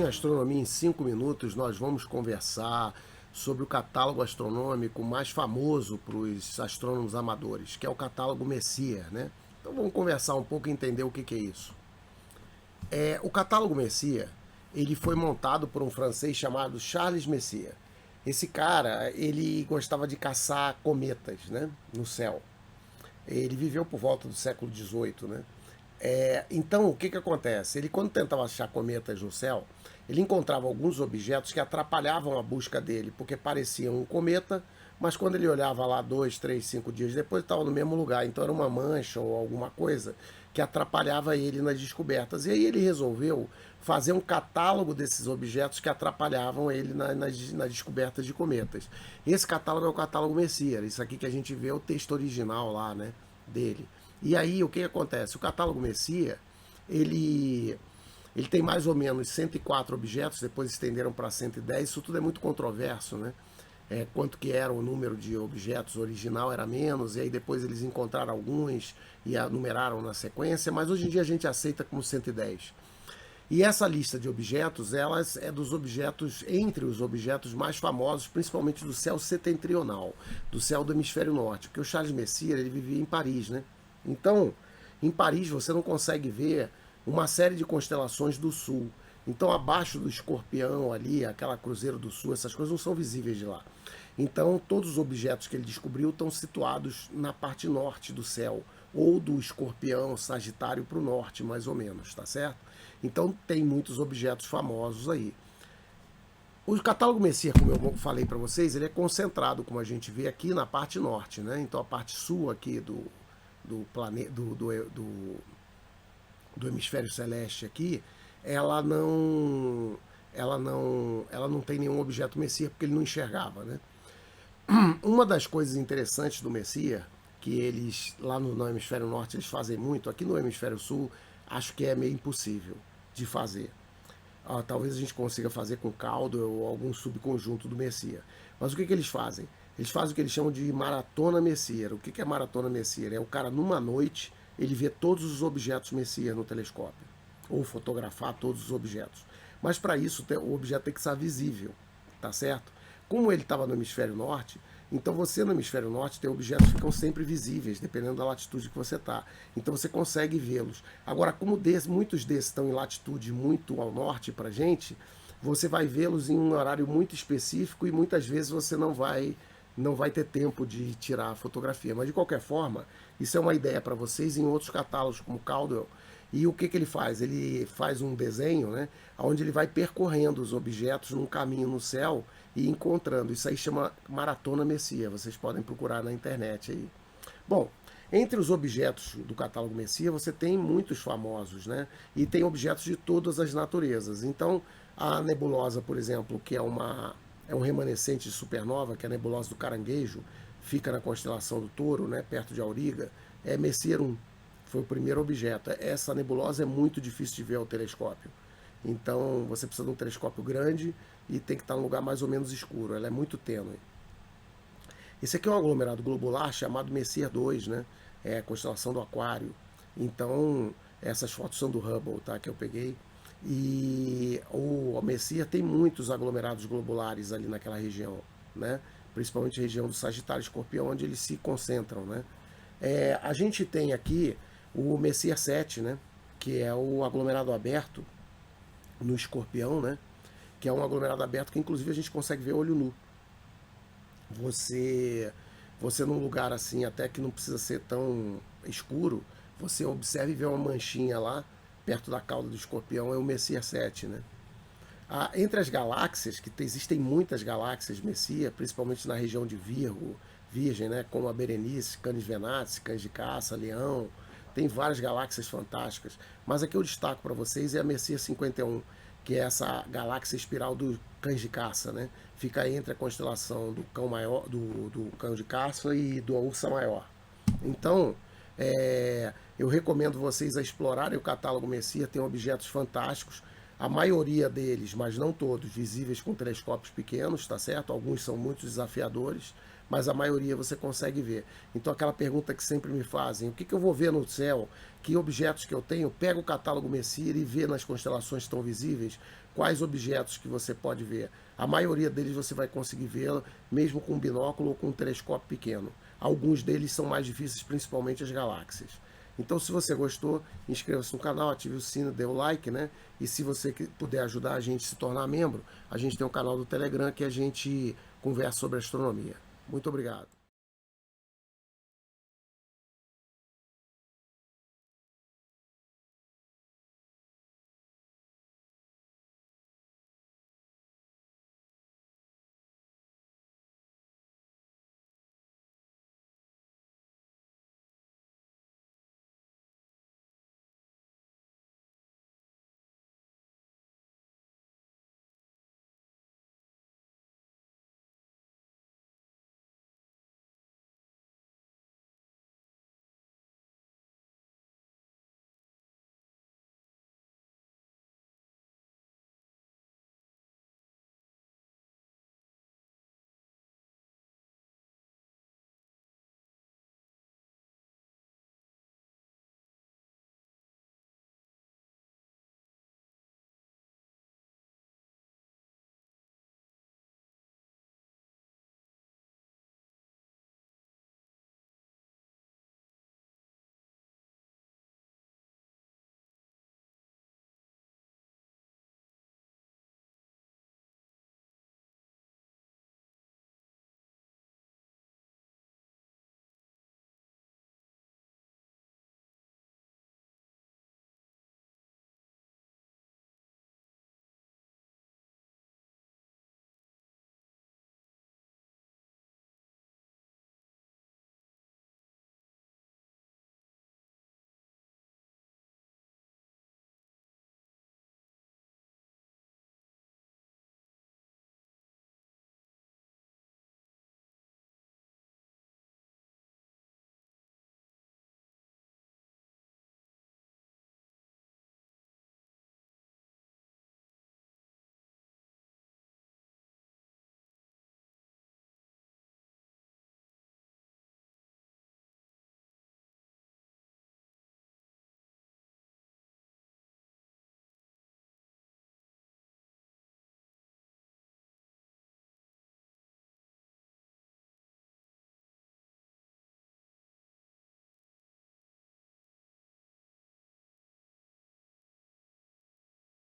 Hoje em Astronomia em 5 minutos nós vamos conversar sobre o catálogo astronômico mais famoso para os astrônomos amadores, que é o catálogo Messier, né? Então vamos conversar um pouco e entender o que é isso. O catálogo Messier, ele foi montado por um francês chamado Charles Messier. Esse cara, ele gostava de caçar cometas, né, no céu. Ele viveu por volta do século XVIII, né? Então, o que acontece? Ele, quando tentava achar cometas no céu, ele encontrava alguns objetos que atrapalhavam a busca dele, porque pareciam um cometa, mas quando ele olhava lá 2, 3, 5 dias depois, estava no mesmo lugar. Então, era uma mancha ou alguma coisa que atrapalhava ele nas descobertas. E aí ele resolveu fazer um catálogo desses objetos que atrapalhavam ele nas descobertas de cometas. Esse catálogo é o catálogo Messier. Isso aqui que a gente vê é o texto original lá, né, dele. E aí o que acontece? O catálogo Messier, ele tem mais ou menos 104 objetos, depois estenderam para 110, isso tudo é muito controverso, né? Quanto que era o número de objetos original era menos, e aí depois eles encontraram alguns e numeraram na sequência, mas hoje em dia a gente aceita como 110. E essa lista de objetos, elas é dos objetos, entre os objetos mais famosos, principalmente do céu setentrional, do céu do hemisfério norte, porque o Charles Messier, ele vivia em Paris, né? Então, em Paris você não consegue ver uma série de constelações do sul. Então, abaixo do Escorpião ali, aquela Cruzeiro do Sul, essas coisas não são visíveis de lá. Então, todos os objetos que ele descobriu estão situados na parte norte do céu, ou do Escorpião, Sagitário para o norte, mais ou menos, tá certo? Então, tem muitos objetos famosos aí. O catálogo Messier, como eu falei para vocês, ele é concentrado, como a gente vê aqui, na parte norte, né? Então, a parte sul aqui do planeta, do hemisfério celeste aqui, ela não tem nenhum objeto Messier porque ele não enxergava, né? Uma das coisas interessantes do Messier, que eles lá no hemisfério norte eles fazem muito, aqui no hemisfério sul acho que é meio impossível de fazer. Talvez a gente consiga fazer com Caldwell ou algum subconjunto do Messier. Mas o que eles fazem? Eles fazem o que eles chamam de maratona Messier. O que é maratona Messier? É o cara, numa noite, ele vê todos os objetos Messier no telescópio. Ou fotografar todos os objetos. Mas para isso, o objeto tem que estar visível, tá certo? Como ele estava no hemisfério norte, então você no hemisfério norte tem objetos que ficam sempre visíveis, dependendo da latitude que você está. Então você consegue vê-los. Agora, como muitos desses estão em latitude muito ao norte para a gente, você vai vê-los em um horário muito específico e muitas vezes você não vai ter tempo de tirar a fotografia. Mas de qualquer forma, isso é uma ideia para vocês em outros catálogos como Caldwell. E o que ele faz? Ele faz um desenho, né, onde ele vai percorrendo os objetos num caminho no céu e encontrando. Isso aí chama Maratona Messier, vocês podem procurar na internet aí. Bom, entre os objetos do catálogo Messier você tem muitos famosos, né? E tem objetos de todas as naturezas. Então, a nebulosa, por exemplo, que é um remanescente de supernova, que é a nebulosa do Caranguejo, fica na constelação do Touro, né, perto de Auriga, é Messier 1. Foi o primeiro objeto. Essa nebulosa é muito difícil de ver ao telescópio. Então você precisa de um telescópio grande e tem que estar em um lugar mais ou menos escuro. Ela é muito tênue. Esse aqui é um aglomerado globular chamado Messier 2, né? É a constelação do Aquário. Então essas fotos são do Hubble, tá? Que eu peguei. E o Messier tem muitos aglomerados globulares ali naquela região, né? Principalmente a região do Sagitário e Escorpião, onde eles se concentram, né? A gente tem aqui o Messier 7, né, que é o aglomerado aberto no Escorpião, né, que é um aglomerado aberto que inclusive a gente consegue ver olho nu. Você num lugar assim, até que não precisa ser tão escuro, você observa e vê uma manchinha lá, perto da cauda do Escorpião, é o Messier 7, né. Entre as galáxias, que existem muitas galáxias Messier, principalmente na região de Virgem, né, como a Berenice, Canis Venatici, Cães de Caça, Leão, tem várias galáxias fantásticas, mas aqui eu destaco para vocês é a Messier 51, que é essa galáxia espiral do Cães de Caça, né? Fica entre a constelação do Cão Maior, do Cão de Caça e do Ursa Maior. Então, eu recomendo vocês a explorarem o catálogo Messier, tem objetos fantásticos. A maioria deles, mas não todos, visíveis com telescópios pequenos, tá certo? Alguns são muito desafiadores, mas a maioria você consegue ver. Então aquela pergunta que sempre me fazem, o que eu vou ver no céu? Que objetos que eu tenho? Pega o catálogo Messier e vê nas constelações que estão visíveis quais objetos que você pode ver. A maioria deles você vai conseguir vê-lo mesmo com um binóculo ou com um telescópio pequeno. Alguns deles são mais difíceis, principalmente as galáxias. Então, se você gostou, inscreva-se no canal, ative o sino, dê o like, né? E se você puder ajudar a gente a se tornar membro, a gente tem um canal do Telegram que a gente conversa sobre astronomia. Muito obrigado.